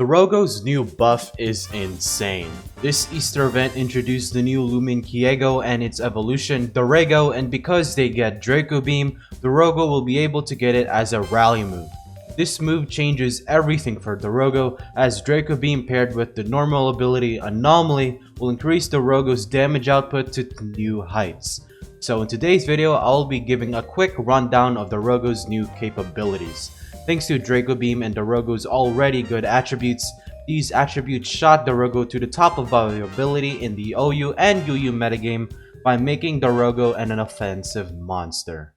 Dorogo's new buff is insane. This Easter event introduced the new Loomian C.B.O and its evolution, Dorogo, and because they get Draco Beam, Dorogo will be able to get it as a rally move. This move changes everything for Dorogo, as Draco Beam paired with the normal ability Anomaly will increase Dorogo's damage output to new heights. So in today's video, I'll be giving a quick rundown of Dorogo's new capabilities. Thanks to Draco Beam and Dorogo's already good attributes, these attributes shot Dorogo to the top of availability in the OU and UU metagame by making Dorogo an offensive monster.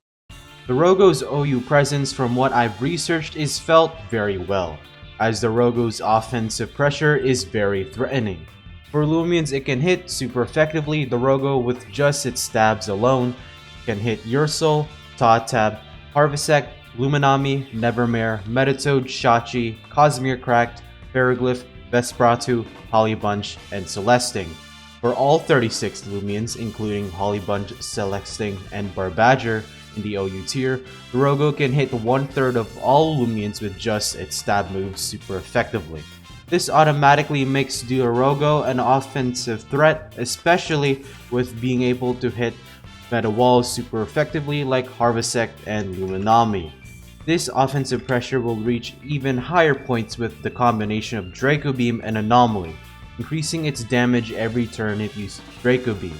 Dorogo's OU presence, from what I've researched, is felt very well, as Dorogo's offensive pressure is very threatening. For Loomians, it can hit super effectively. Dorogo, with just its stabs alone, can hit Ursul, Totab, Harvesect, Luminami, Nevermare, Metatoad, Shachi, Cosmere Cracked, Ferroglyph, Vespratu, Hollybunch, and Celesting. For all 36 Loomians, including Hollybunch, Celesting, and Barbadger in the OU tier, Dorogo can hit 1/3 of all Loomians with just its stab moves super effectively. This automatically makes Dorogo an offensive threat, especially with being able to hit meta walls super effectively like Harvesect and Luminami. This offensive pressure will reach even higher points with the combination of Draco Beam and Anomaly, increasing its damage every turn it uses Draco Beam.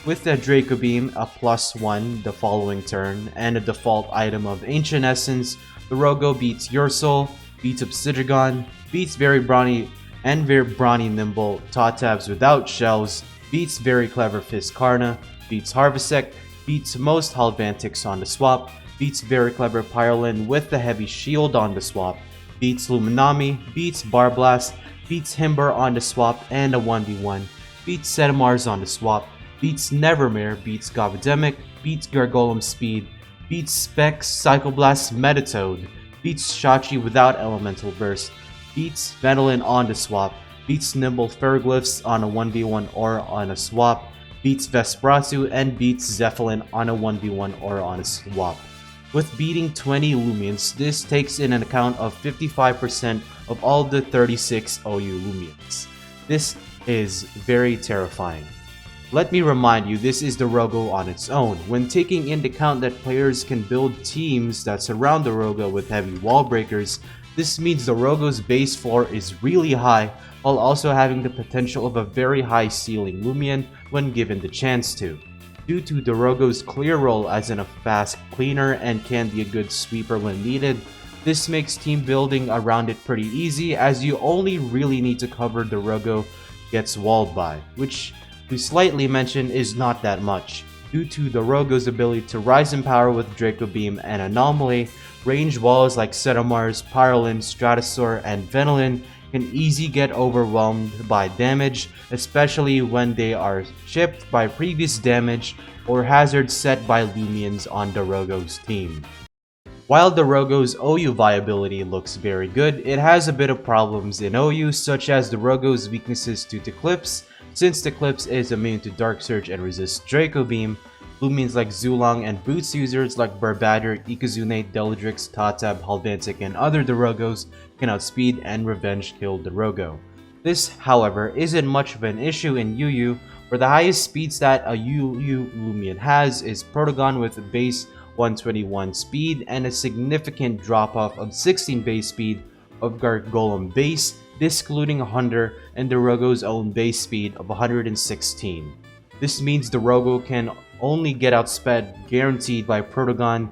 With the Draco Beam, a +1 the following turn, and a default item of Ancient Essence, Dorogo beats Ursul, beats Obsidian, beats very brawny nimble Totabs without shells, beats very clever Fizzcarna, beats Harvesect, beats most Halvantics on the swap, beats very clever Pyrolin with the heavy shield on the swap, beats Luminami, beats Barblast, beats Himber on the swap and a 1v1, beats Setamars on the swap, beats Nevermare, beats Govidemic, beats Gargolem Speed, beats Specs, Psychoblast, Metatoad, beats Shachi without Elemental Burst, beats Venolin on the swap, beats Nimble Ferroglyphs on a 1v1 or on a swap, beats Vespratu, and beats Zeppelin on a 1v1 or on a swap. With beating 20 Loomians, this takes in an account of 55% of all the 36 OU Loomians. This is very terrifying. Let me remind you, this is Dorogo on its own. When taking into account that players can build teams that surround Dorogo with heavy wall breakers, this means Dorogo's base floor is really high, while also having the potential of a very high ceiling Loomian when given the chance to. Due to Dorogo's clear role as a fast cleaner and can be a good sweeper when needed, this makes team building around it pretty easy, as you only really need to cover Dorogo gets walled by, which we slightly mentioned is not that much. Due to Dorogo's ability to rise in power with Draco Beam and Anomaly, range walls like Setamars, Pyrolin, Stratosaur, and Venolin can easily get overwhelmed by damage, especially when they are chipped by previous damage or hazards set by Loomians on Dorogo's team. While Dorogo's OU viability looks very good, it has a bit of problems in OU, such as Dorogo's weaknesses to Eclipse. Since Eclipse is immune to Dark Surge and resists Draco Beam, Loomians like Zulong and Boots users like Barbadger, Ikazune, Deladrix, Totab, Halvantic, and other Dorogos can outspeed and revenge kill Dorogo. This, however, isn't much of an issue in UU, where the highest speed stat a UU Loomian has is Protogon with base 121 speed and a significant drop-off of 16 base speed of Gargolem base, excluding Hunter and Dorogo's own base speed of 116. This means Dorogo can only get outsped guaranteed by Protogon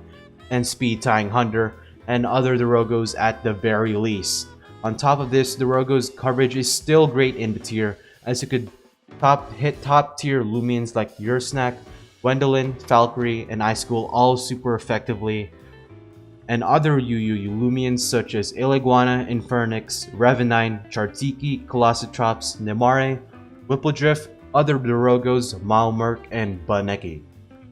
and speed tying Hunter and other Dorogos at the very least. On top of this, Dorogo's coverage is still great in the tier, as it could hit top tier Loomians like Ursnack, Gwendolyn, Valkyrie, and Ice-School all super effectively, and other UU Loomians such as Ileguana, Infernix, Revenine, Chartiki, Colossotrops, Nemare, Whippledrift, other Dorogos, Malmerk, and Baneki.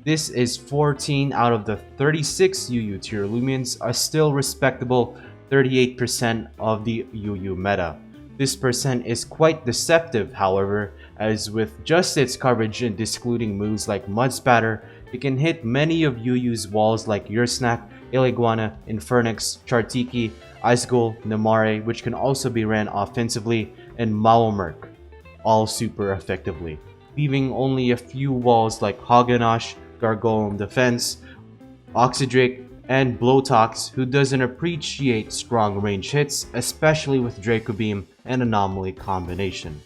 This is 14 out of the 36 UU tier Loomians, a still respectable 38% of the UU meta. This percent is quite deceptive, however, as with just its coverage and excluding moves like Mud Spatter, it can hit many of UU's walls like Ursnack, Ileguana, Infernix, Chartiki, Ice Ghoul, Namare, which can also be ran offensively, and Maomerk, all super effectively, leaving only a few walls like Haganash, Gargoyle Defense, Oxydrake, and Blowtox, who doesn't appreciate strong range hits, especially with Draco Beam and Anomaly combination.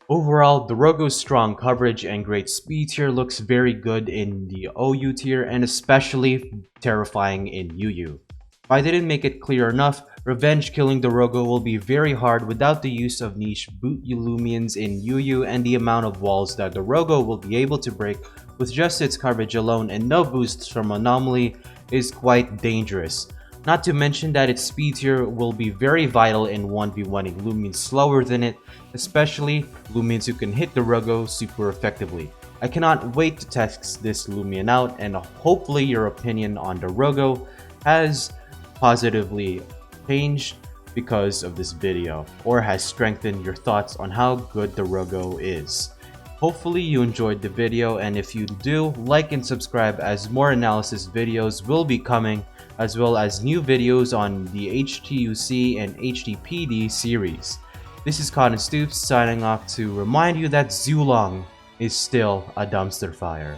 Overall, Dorogo's strong coverage and great speed tier looks very good in the OU tier and especially terrifying in UU. If I didn't make it clear enough, revenge killing Dorogo will be very hard without the use of niche boot Loomians in UU and the amount of walls that Dorogo will be able to break with just its coverage alone and no boosts from Anomaly is quite dangerous. Not to mention that its speed tier will be very vital in 1v1ing Loomians slower than it, especially Loomians who can hit Dorogo super effectively. I cannot wait to test this Loomian out, and hopefully your opinion on Dorogo has positively changed because of this video, or has strengthened your thoughts on how good Dorogo is. Hopefully you enjoyed the video, and if you do, like and subscribe as more analysis videos will be coming, as well as new videos on the HTUC and HTPD series. This is Cotton Stoops signing off to remind you that Zulong is still a dumpster fire.